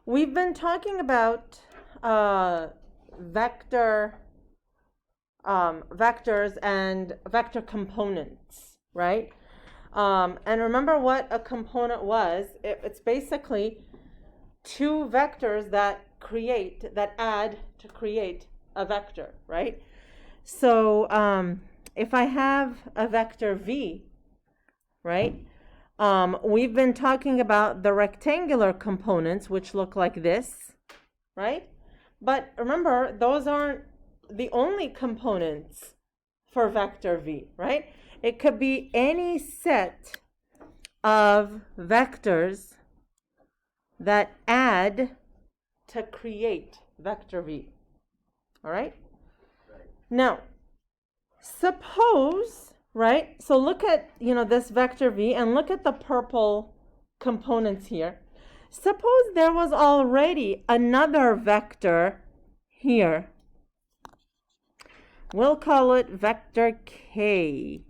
We've been talking about vectors and vector components, right? And remember what a component was. It's basically two vectors that add to create a vector, right? So if I have a vector v, right? We've been talking about the rectangular components, which look like this, right? But remember, those aren't the only components for vector v, right? It could be any set of vectors that add to create vector v, all right? Now, suppose, right? So look at, this vector v and look at the purple components here. Suppose there was already another vector here. We'll call it vector k.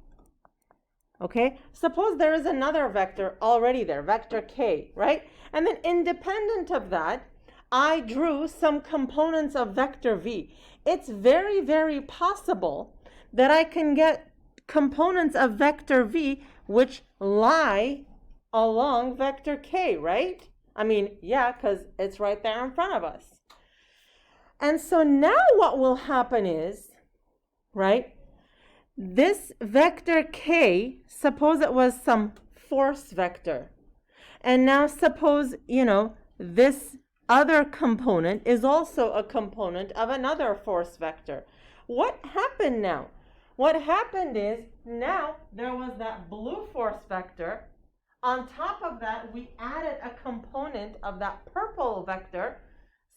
Okay? Suppose there is another vector already there, vector k, right? And then independent of that, I drew some components of vector v. It's very, very possible that I can get components of vector v which lie along vector k, right? I mean, yeah, because it's right there in front of us. And so now what will happen is, right, this vector k, suppose it was some force vector. And now suppose, this other component is also a component of another force vector. What happened now? What happened is now there was that blue force vector. On top of that, we added a component of that purple vector.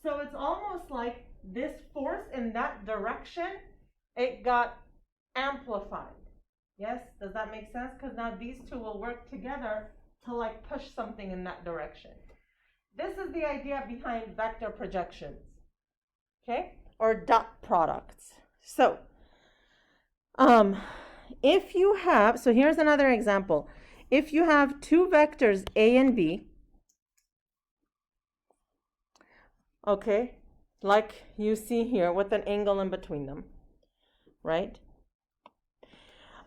So it's almost like this force in that direction, it got amplified. Yes, does that make sense? Because now these two will work together to push something in that direction. This is the idea behind vector projections, okay, or dot products. So if you have, so here's another example. If you have two vectors a and b, okay, like you see here with an angle in between them, right?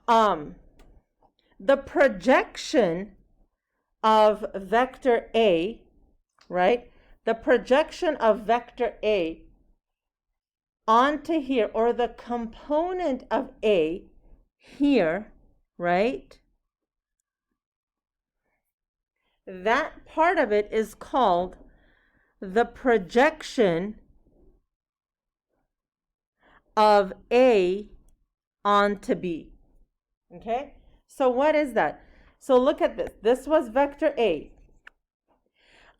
The projection of vector a, right? The projection of vector a onto here, or the component of a here, right? That part of it is called the projection of a onto b. Okay? So what is that? So look at this. This was vector a.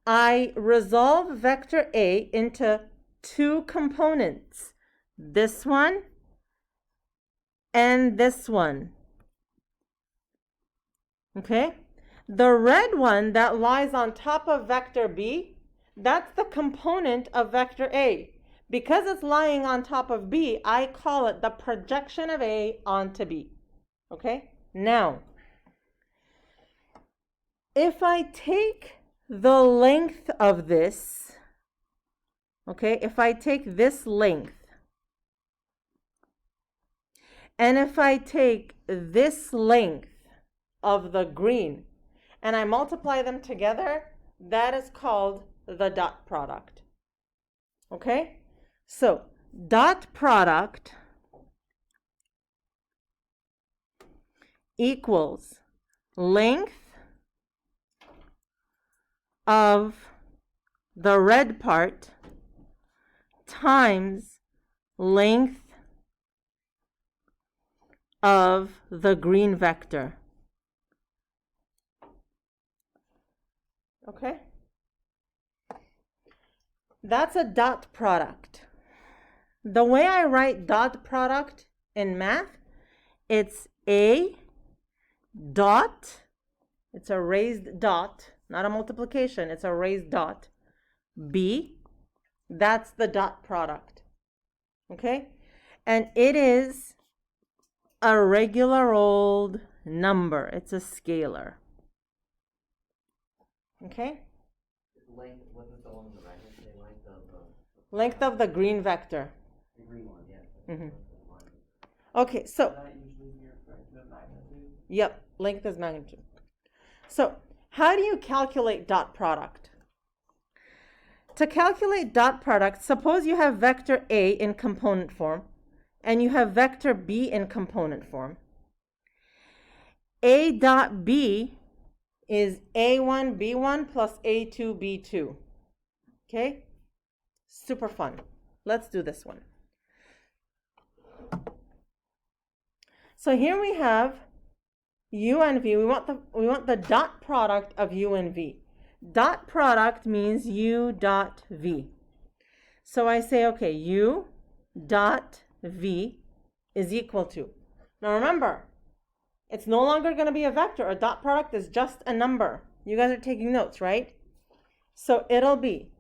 I resolve vector a into two components. This one and this one. Okay? The red one that lies on top of vector b, that's the component of vector a. Because it's lying on top of b, I call it the projection of a onto b. Okay? Now, if I take the length of this, okay, if I take this length, and if I take this length of the green, and I multiply them together, that is called the dot product. Okay? So, dot product equals length of the red part times length of the green vector. Okay? That's a dot product. The way I write dot product in math, it's a dot, it's a raised dot, not a multiplication, it's a raised dot, b, that's the dot product. Okay? And it is a regular old number. It's a scalar. Okay? Length, wasn't the one on the right hand side, length of the green vector. the green one, yeah. Okay, so that usually be a fraction of magnitude? yep, length is magnitude. So how do you calculate dot product? To calculate dot product, suppose you have vector A in component form and you have vector B in component form. A dot B is A1 B1 plus A2 B2. Okay? Super fun. Let's do this one. So here we have U and V. We want the dot product of U and V. Dot product means U dot V. So I say, okay, U dot V is equal to. Now remember, it's no longer going to be a vector. A dot product is just a number. You guys are taking notes, right? So it'll be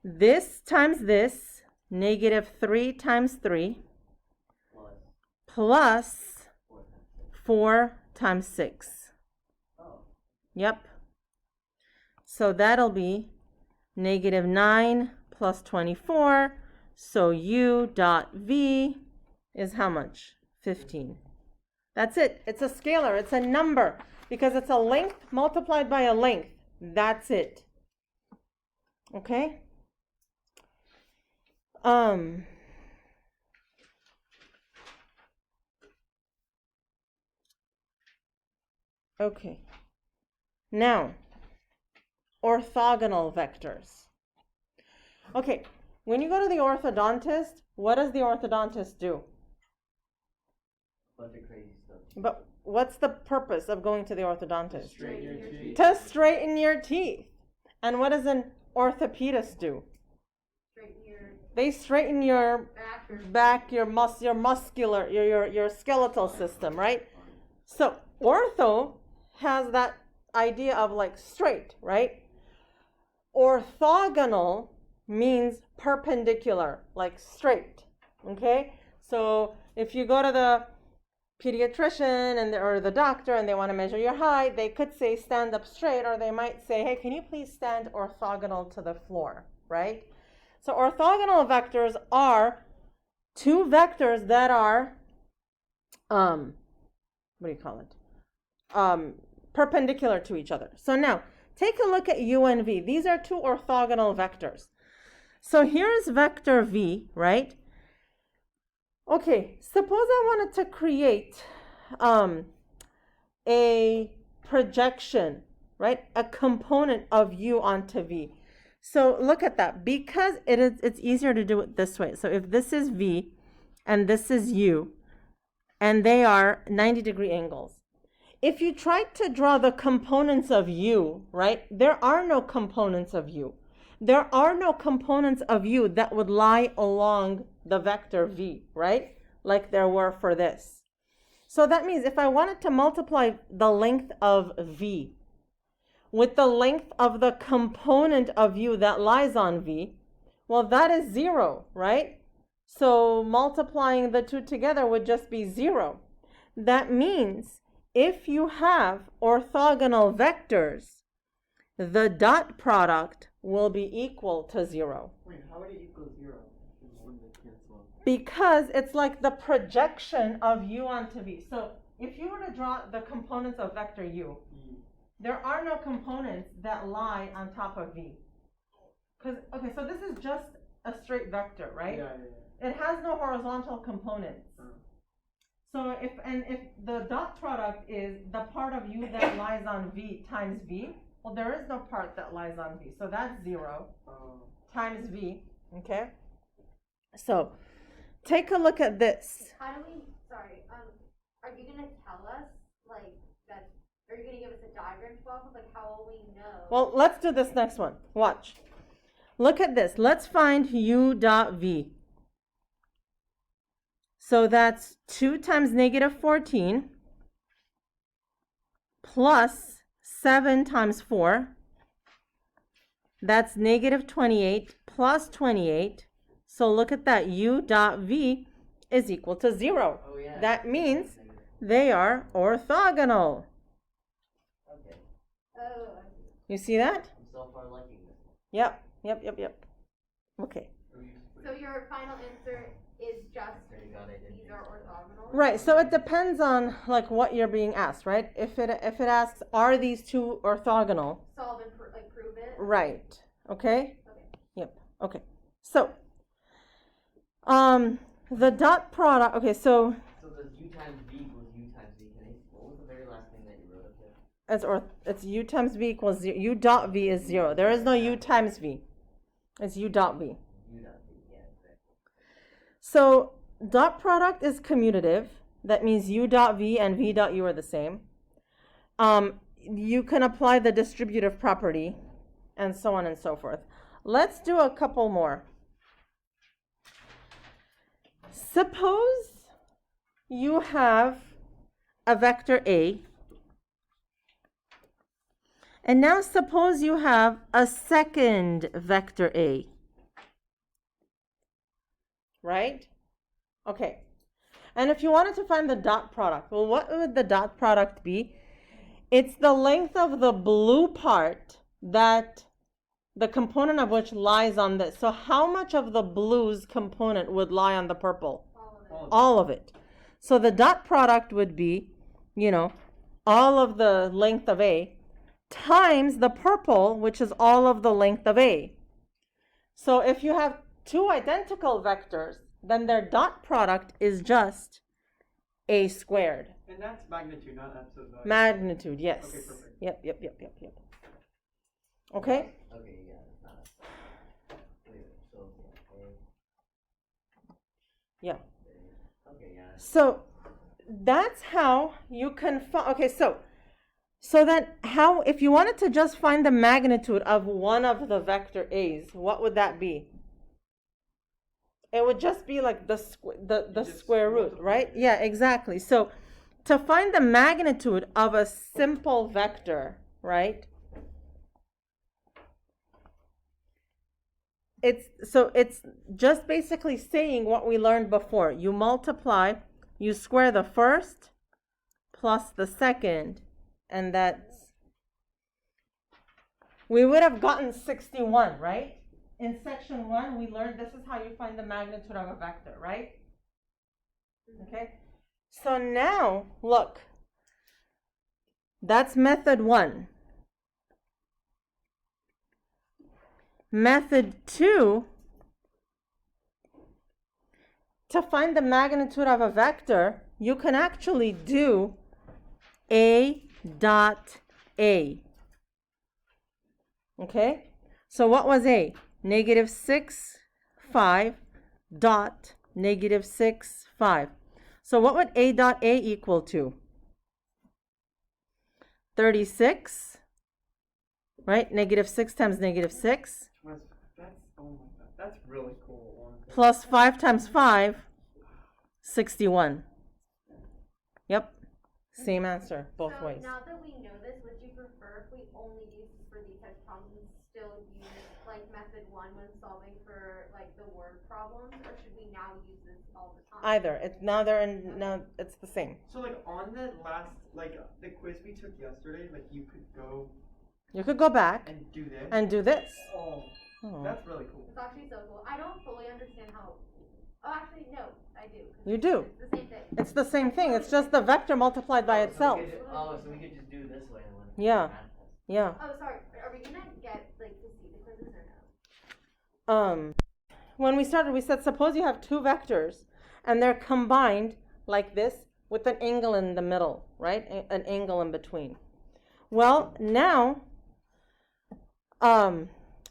this times this, negative 3 times 3, plus 4 times 6. Yep. So that'll be negative 9 plus 24. So U dot V is how much? 15. That's it. It's a scalar. It's a number because it's a length multiplied by a length. That's it. Okay? Okay. Now, orthogonal vectors. Okay, when you go to the orthodontist, what does the orthodontist do? Bunch of crazy stuff. But what's the purpose of going to the orthodontist? Straighten your teeth. To straighten your teeth. And what does an orthopedist do? They straighten your back, your muscular, your skeletal system, right? So ortho has that idea of like straight, right? Orthogonal means perpendicular, like straight. Okay? So if you go to the pediatrician or the doctor and they want to measure your height, they could say stand up straight, or they might say, hey, can you please stand orthogonal to the floor, right? So orthogonal vectors are two vectors that are perpendicular to each other. So now take a look at U and V. These are two orthogonal vectors. So here's vector V, right? Okay, suppose I wanted to create a projection, right? A component of U onto V. So look at that. Because it's easier to do it this way. So if this is V and this is U, and they are 90-degree angles. If you try to draw the components of U, right? There are no components of U. There are no components of U that would lie along the vector V, right? Like there were for this. So that means if I wanted to multiply the length of V with the length of the component of U that lies on V, well, that is 0, right? So multiplying the two together would just be 0. That means if you have orthogonal vectors, the dot product will be equal to 0. Wait, how would it equal 0? Because it's like the projection of U onto V. So if you were to draw the components of vector U, there are no components that lie on top of V. Okay, so this is just a straight vector, right? Yeah. It has no horizontal components. So if the dot product is the part of U that lies on V times V, well, there is no part that lies on V. So that's 0 times V, okay? So take a look at this. How do we, are you going to tell us, like, that, are you going to give us a diagram to go off of, like, how will we know? Well, let's do this next one. Watch. Look at this. Let's find U dot V. So that's 2 times negative 14 plus 7 times 4. That's negative 28 plus 28. So look at that. U dot V is equal to 0. Oh, yeah. That means they are orthogonal. Okay. Oh, You see that? I'm so far liking this. Yep. Okay. So your final answer is just Already got it. these are orthogonal? Right. So it depends on like what you're being asked, right? If it asks, are these two orthogonal? Solve and prove it? Right. Okay. Okay. Yep. Okay. So, the dot product. Okay. So So the u times v equals u times v. What was the very last thing that you wrote up there? it's u times v equals 0. U dot v is 0. There is no u times v. It's u dot v. U dot v, yeah, exactly. So dot product is commutative. That means u dot v and v dot u are the same. You can apply the distributive property and so on and so forth. Let's do a couple more. Suppose you have a vector A, and now suppose you have a second vector A. Right? Okay. And if you wanted to find the dot product, well, what would the dot product be? It's the length of the blue part that the component of which lies on this. So how much of the blue's component would lie on the purple? All of it. So the dot product would be, all of the length of A times the purple, which is all of the length of A. So if you have two identical vectors, then their dot product is just A squared. And that's magnitude, not absolute value. Magnitude, yes. Okay, perfect. Yep. Okay? Okay, yeah, it's not a wait, so Yeah. okay, yeah. So that's how you can find. Okay, so then how, if you wanted to just find the magnitude of one of the vector A's, what would that be? It would just be like the square root, right? Yeah, exactly. So to find the magnitude of a simple vector, right? It's just basically saying what we learned before. You multiply, you square the first plus the second, and that's, we would have gotten 61, right? In section 1, we learned this is how you find the magnitude of a vector, right? Okay. So now, look, that's method 1. Method 2, to find the magnitude of a vector, you can actually do A dot A. Okay? So what was A? -6, 5 dot -6, 5. So what would A dot A equal to? 36, right? -6 times -6. That's, oh my god, that's really cool. Plus 5 times 5, 61. Yep. Same answer, both So ways. now that we know this, would you prefer if we only use for these types of problems and still use like method 1 when solving for like the word problems, or should we now use this all the time? Either. It's now it's the same. So like on the last, like the quiz we took yesterday, like you could go You could go back and do this. and do this. Oh, Oh. that's really cool. It's actually so cool. I don't fully understand how. Oh, actually, no, I do. 'Cause You do. It's the same thing. It's the same thing. It's just the vector multiplied by itself. So we could just do this way and when Yeah. math test. Yeah. Oh, sorry. Are we gonna get like to see the quizzes or no? When we started, we said suppose you have two vectors and they're combined like this with an angle in the middle, right? An angle in between. Well, now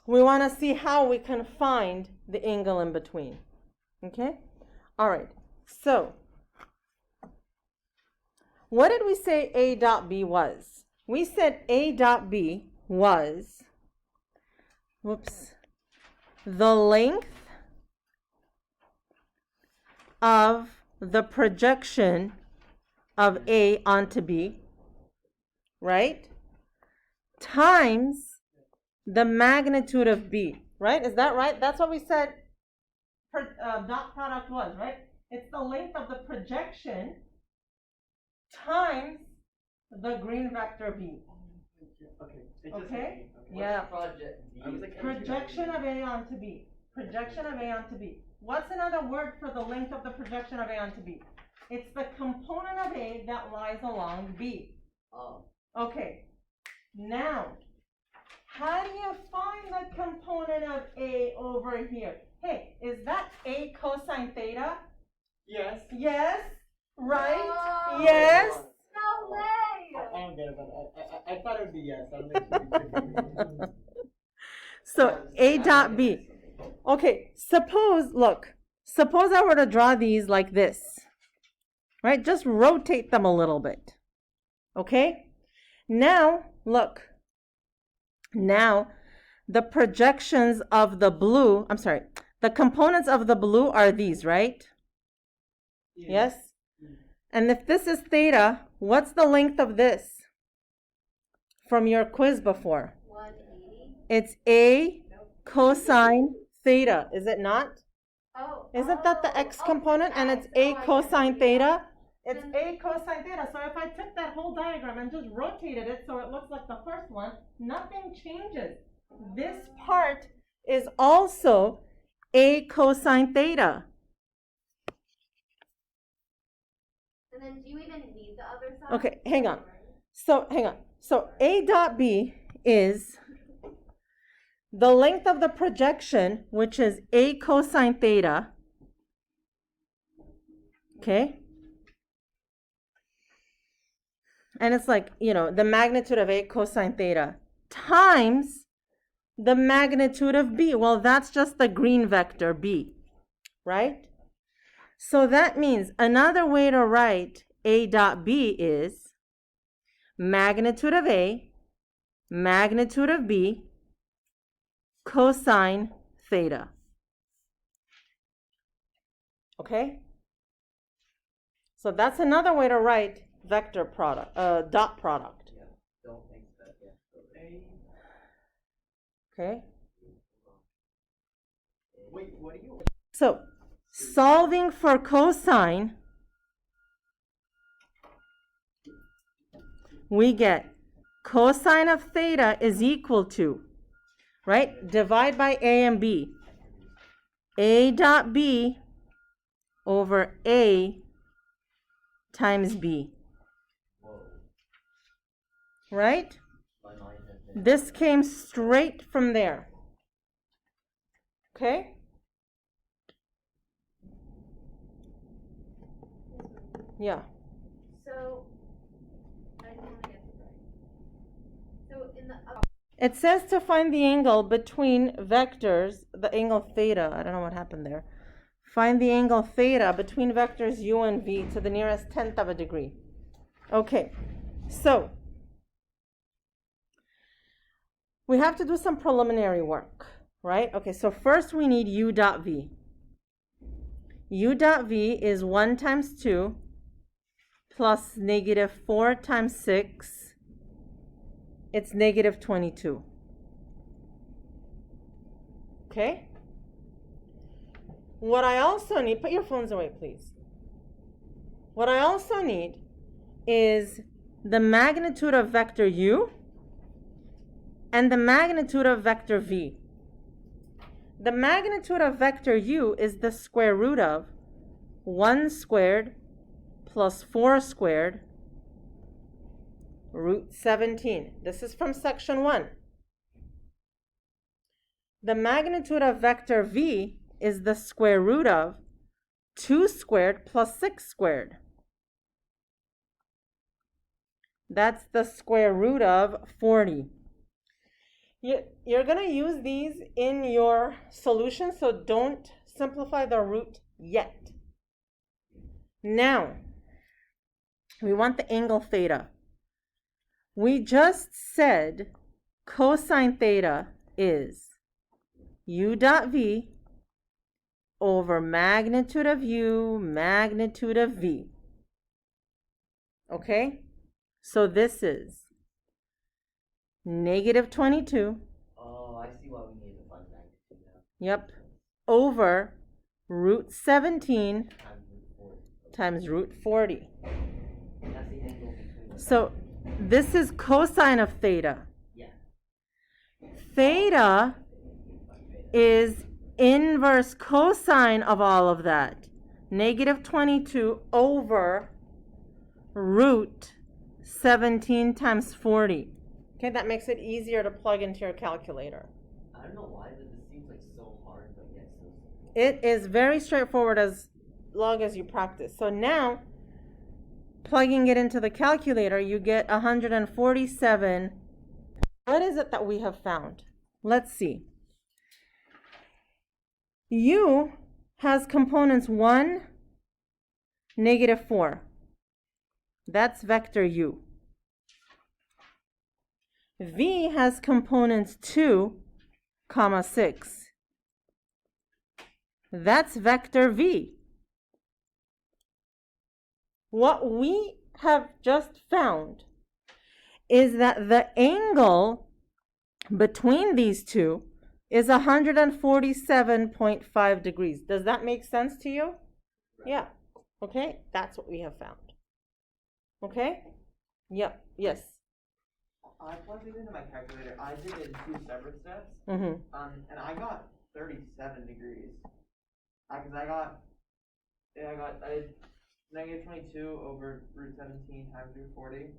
we want to see how we can find the angle in between. Okay? All right. So what did we say A dot B was? We said A dot B was, the length of the projection of A onto B, right? Times the magnitude of B, right? Is that right? That's what we said dot product was, right? It's the length of the projection times the green vector B. Okay. It just Okay. hit me. Yeah. Project B. I was like, Projection of A onto B. Projection of A onto B. What's another word for the length of the projection of A onto B? It's the component of A that lies along B. Oh. Okay. Now, how do you find the component of A over here? Hey, is that A cosine theta? Yes. Yes. Right? Oh. Yes. No way! I don't get it, but I thought it would be yes. I don't know. So A dot B. Okay, suppose I were to draw these like this, right? Just rotate them a little bit, okay? Now, look. Now, the projections of the blue, the components of the blue are these, right? Yes? And if this is theta, what's the length of this from your quiz before? 180? It's A cosine theta, is it not? Oh. Isn't that the x component? And it's A cosine theta? It's A cosine theta. So if I took that whole diagram and just rotated it so it looks like the first one, nothing changes. This part is also A cosine theta. And then do you even need the other side? Okay, hang on. So A dot B is the length of the projection, which is A cosine theta. Okay? And it's like, the magnitude of A cosine theta times the magnitude of B. Well, that's just the green vector B, right? So that means another way to write A dot B is magnitude of A, magnitude of B, cosine theta. Okay? So that's another way to write vector product, dot product. Yeah. Don't think that. Yeah. Okay? Wait, what are you? So, solving for cosine, we get cosine of theta is equal to, right? Divide by A and B. A dot B over A times B. Whoa. Right? My mind has been. This came straight from there. Okay? Yeah. So, I just want to get this right. So, in the It says to find the angle between vectors, the angle theta. I don't know what happened there. Find the angle theta between vectors u and v to the nearest tenth of a degree. Okay, so we have to do some preliminary work, right? Okay, so first we need u dot v. U dot v is 1 times 2 plus negative 4 times 6. It's negative 22. Okay? What I also need, put your phones away, please. What I also need is the magnitude of vector u and the magnitude of vector v. The magnitude of vector u is the square root of 1 squared plus 4 squared root 17. This is from section 1. The magnitude of vector v is the square root of 2 squared plus 6 squared. That's the square root of 40. You're going to use these in your solution, so don't simplify the root yet. Now, we want the angle theta. We just said cosine theta is u dot v over magnitude of u, magnitude of v. Okay? So this is negative 22. Oh, I see why we need to find magnitude now. Yep. Over root 17 Times root 4. times root 40. That's the angle between the So This is cosine of theta. Yeah. Theta is inverse cosine of all of that. Negative 22 over root 17 times 40. Okay, that makes it easier to plug into your calculator. I don't know why, but this seems like so hard, but yet so simple. It is very straightforward as long as you practice. So now, plugging it into the calculator, you get 147. What is it that we have found? Let's see. U has components 1, negative 4. That's vector U. V has components 2, comma 6. That's vector V. What we have just found is that the angle between these two is 147.5 degrees. Does that make sense to you? Right. Yeah. Okay, that's what we have found. Okay? Yep. Yes. I plugged it into my calculator. I did it in 2 separate steps. Mm-hmm. And I got 37 degrees. Because I got negative 22 over root 17 times root 40.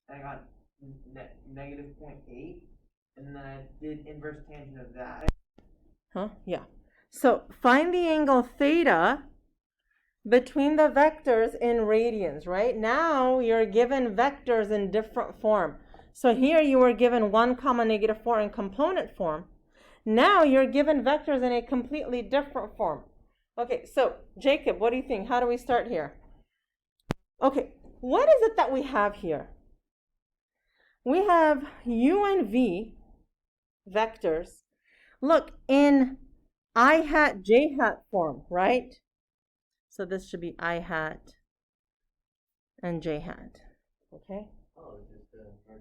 And I got negative 0.8. And then I did inverse tangent of that. Huh? Yeah. So find the angle theta between the vectors in radians, right? Now you're given vectors in different form. So here you were given 1 comma negative 4 in component form. Now you're given vectors in a completely different form. Okay, so Jacob, what do you think? How do we start here? Okay, what is it that we have here? We have U and V vectors. Look, in I hat, J hat form, right? So this should be I hat and J hat, okay? Oh, just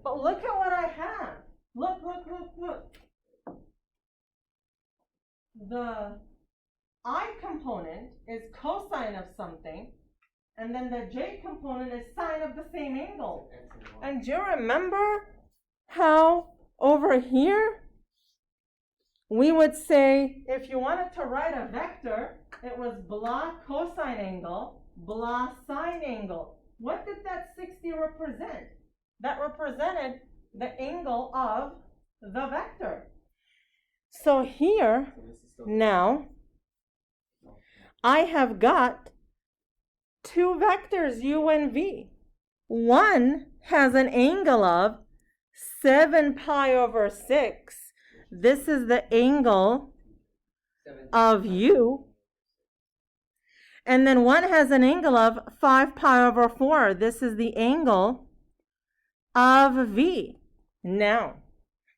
But look at what I have. Look. The I component is cosine of something, and then the J component is sine of the same angle. And do you remember how over here we would say, if you wanted to write a vector, it was blah cosine angle, blah sine angle. What did that 60 represent? That represented the angle of the vector. So here, now, I have got 2 vectors, U and V. One has an angle of 7 pi over 6. This is the angle of U. And then one has an angle of 5 pi over 4. This is the angle of V. Now,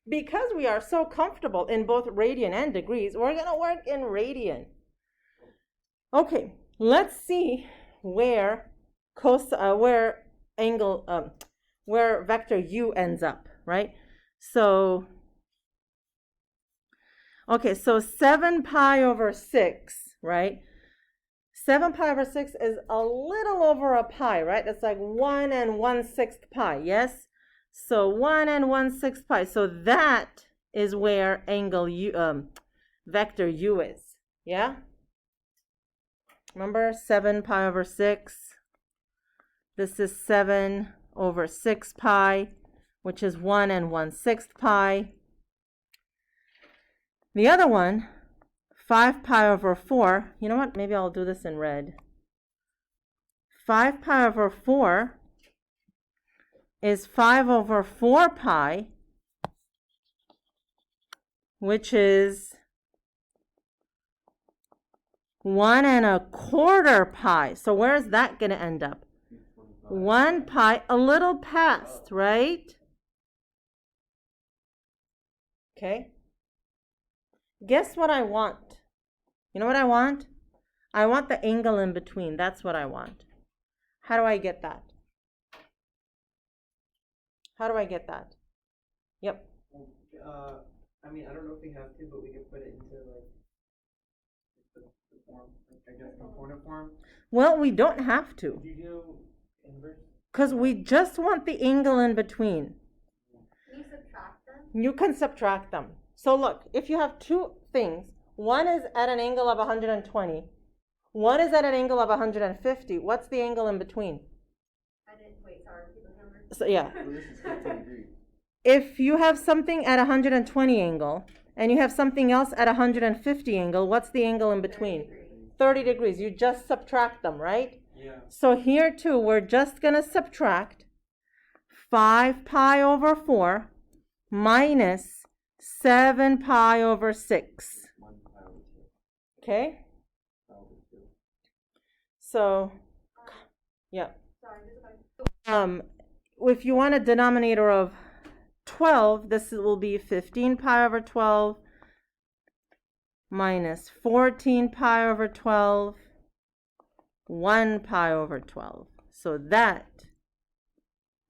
because we are so comfortable in both radian and degrees, we're going to work in radian. Okay, let's see where vector U ends up, right? So, okay, so 7 pi over 6, right? 7 pi over 6 is a little over a pi, right? That's like 1 1/6 pi, yes? So 1 1/6 pi. So that is where angle U, vector U is, yeah? Remember 7 pi over 6? This is 7 over 6 pi, which is 1 1/6 pi. The other one, 5 pi over 4, you know what? Maybe I'll do this in red. 5 pi over 4 is 5 over 4 pi, which is 1 1/4 pi. So where is that going to end up? 1 pi, a little past, right? Okay. Guess what I want? You know what I want? I want the angle in between. That's what I want. How do I get that? How do I get that? Yep. I mean, I don't know if we have to, but we can put it into like the form, like, I guess component form. Well, we don't have to. Did you do inverse? Because we just want the angle in between. Can you subtract them? You can subtract them. So look, if you have two things, one is at an angle of 120, one is at an angle of 150, what's the angle in between? Wait, sorry, repeat the number. So yeah, Well, this is 15 degrees. if you have something at 120 angle and you have something else at 150 angle, what's the angle in between? 30 degrees. You just subtract them, right? Yeah. So here too, we're just going to subtract 5 pi over 4 minus 7 pi over 6. 1 pi over 2. Okay? Pi over 2. So, yeah. Sorry, just like, If you want a denominator of 12, this will be 15 pi over 12 minus 14 pi over 12, 1 pi over 12. So that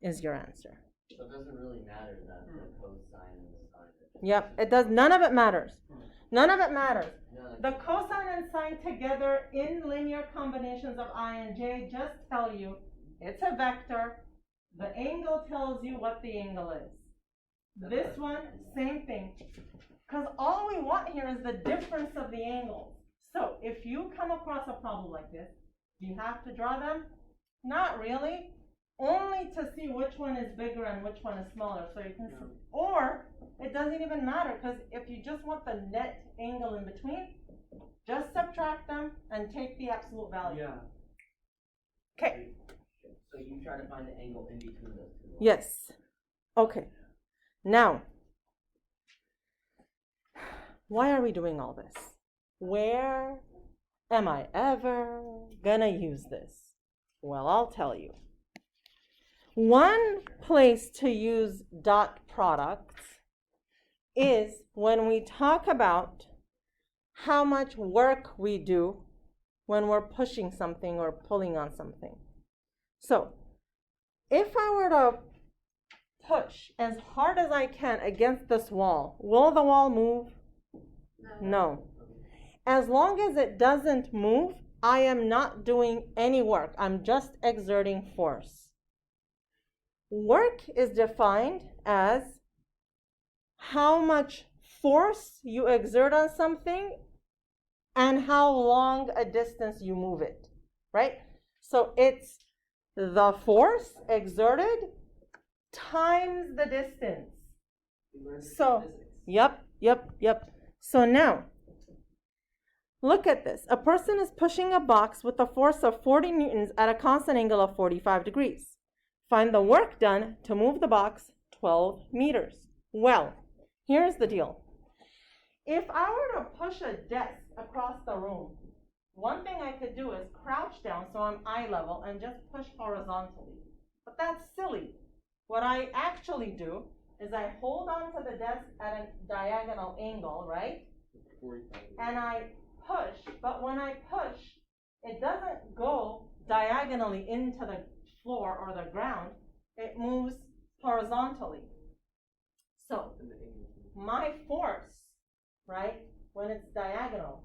is your answer. So it doesn't really matter that the cosine and the sine. Yep, it does. None of it matters. None of it matters. No, like, The cosine and sine together in linear combinations of I and j just tell you it's a vector. The angle tells you what the angle is. This one, same thing. Because all we want here is the difference of the angles. So if you come across a problem like this, do you have to draw them? Not really. Only to see which one is bigger and which one is smaller. So you can see, or it doesn't even matter, because if you just want the net angle in between, just subtract them and take the absolute value. Yeah. Okay. so you try to find the angle in between those two lines. Yes. Okay. Now, why are we doing all this? Where am I ever gonna use this? Well, I'll tell you. One place to use dot products is when we talk about how much work we do when we're pushing something or pulling on something. So, if I were to push as hard as I can against this wall, will the wall move? No. As long as it doesn't move, I am not doing any work. I'm just exerting force. Work is defined as how much force you exert on something and how long a distance you move it, right? So it's the force exerted times the distance. So, yep. So now, look at this. A person is pushing a box with a force of 40 newtons at a constant angle of 45 degrees. Find the work done to move the box 12 meters. Well, here's the deal. If I were to push a desk across the room, one thing I could do is crouch down so I'm eye level and just push horizontally. But that's silly. What I actually do is I hold on to the desk at a diagonal angle, right? 45. And I push, but when I push, it doesn't go diagonally into the floor or the ground, it moves horizontally. So, my force, right, when it's diagonal,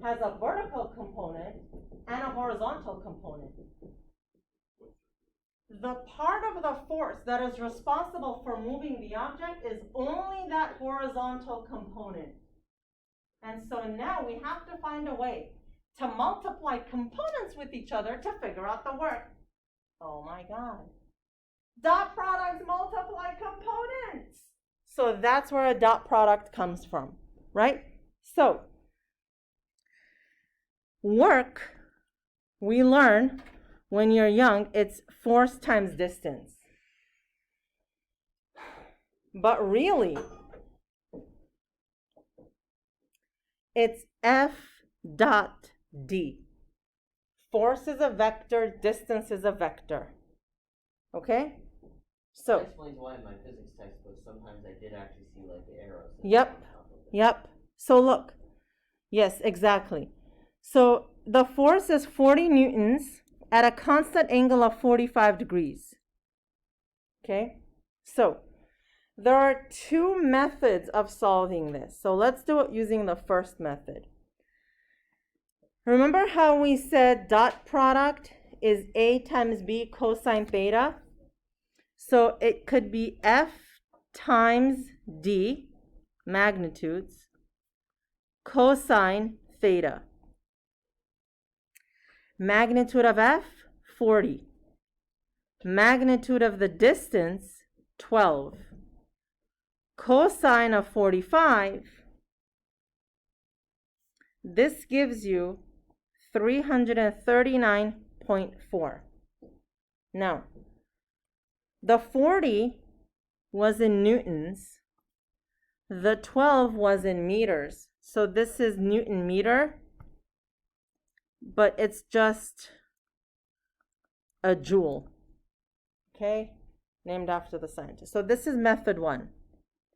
has a vertical component and a horizontal component. The part of the force that is responsible for moving the object is only that horizontal component. And so now we have to find a way to multiply components with each other to figure out the work. Oh my God. Dot products multiply components. So that's where a dot product comes from, right? So, work, we learn when you're young, it's force times distance. But really, it's F dot D. Force is a vector, distance is a vector. Okay? So, that explains why in my physics textbook sometimes I did actually see like the arrows. Yep. So look. Yes, exactly. So the force is 40 newtons at a constant angle of 45 degrees. Okay? So there are two methods of solving this. So let's do it using the first method. Remember how we said dot product is A times B cosine theta. So it could be F times D, magnitudes, cosine theta. Magnitude of F, 40. Magnitude of the distance, 12. Cosine of 45, this gives you 339.4. Now, the 40 was in newtons, the 12 was in meters. So this is Newton meter, but it's just a joule, okay? Named after the scientist. So this is method 1.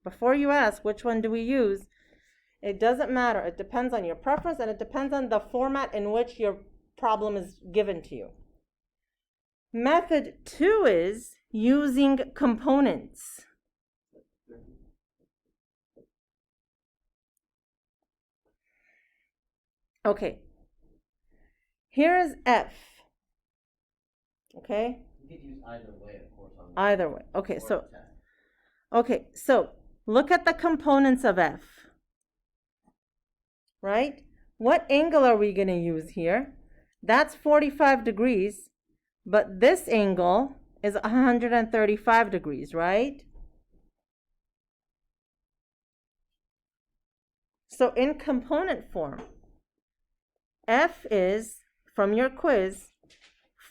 Before you ask which one do we use, it doesn't matter. It depends on your preference and it depends on the format in which your problem is given to you. Method 2 is using components. Okay. Here is F. Okay? You could use either way, of course. Either way. Okay, or so test. look at the components of F. Right? What angle are we going to use here? That's 45 degrees, but this angle is 135 degrees, right? So in component form, F is, from your quiz,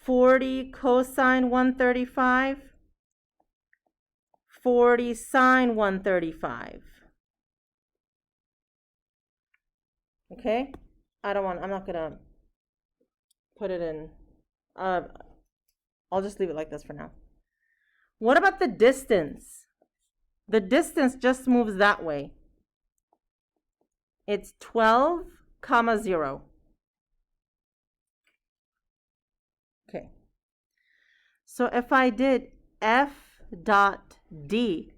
40 cosine 135, 40 sine 135. Okay? I'm not gonna put it in, I'll just leave it like this for now. What about the distance? The distance just moves that way. It's 12, 0. Okay. So if I did F dot D,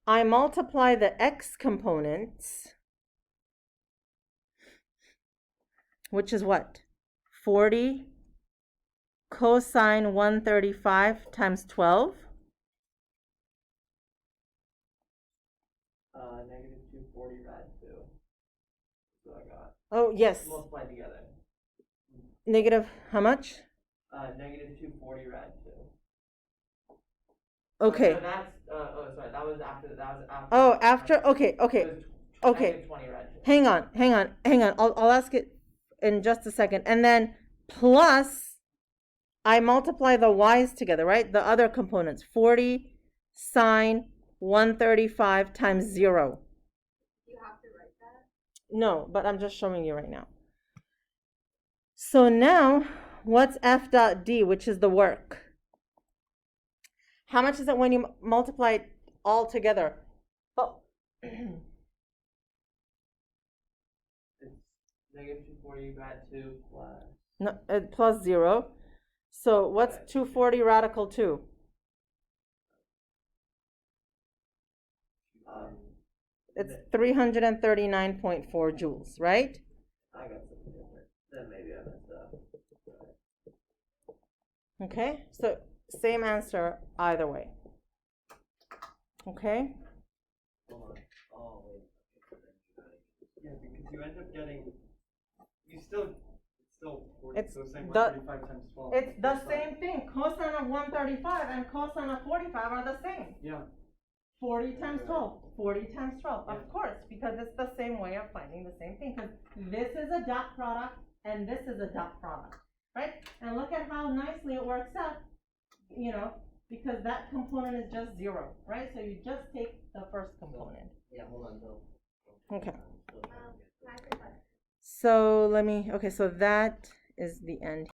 I multiply the X components, which is what? 40 cosine 135 times 12. Negative 240 rad 2. So I got. Oh, yes. Multiply together. Negative, how much? Negative 240 rad 2. Okay. So that's, sorry, that was after. Oh, after, okay. It was negative 20 rad 2. Hang on. I'll ask it in just a second. And then plus, I multiply the y's together, right? The other components, 40 sine 135 times 0. You have to write that? No, but I'm just showing you right now. So now, what's F dot D, which is the work? How much is it when you multiply it all together? Oh. It's negative 240 rad 2 plus. No, plus 0. So what's 240 radical 2? It's 339.4 joules, right? I got something different. Then maybe I messed up. Okay, so same answer either way. Okay? Hold on. Oh, wait. Yeah, because you end up getting, it's still 40, It's so it's saying the- 135 times 12. It's the same thing. Cosine of 135 and cosine of 45 are the same. Yeah. 40 times 12. 40 times 12. Of course, because it's the same way of finding the same thing. Because this is a dot product and this is a dot product, right? And look at how nicely it works out, because that component is just 0, right? So you just take the first component. Yeah, hold on, Bill. Okay. Can I ask a question? So so that is the end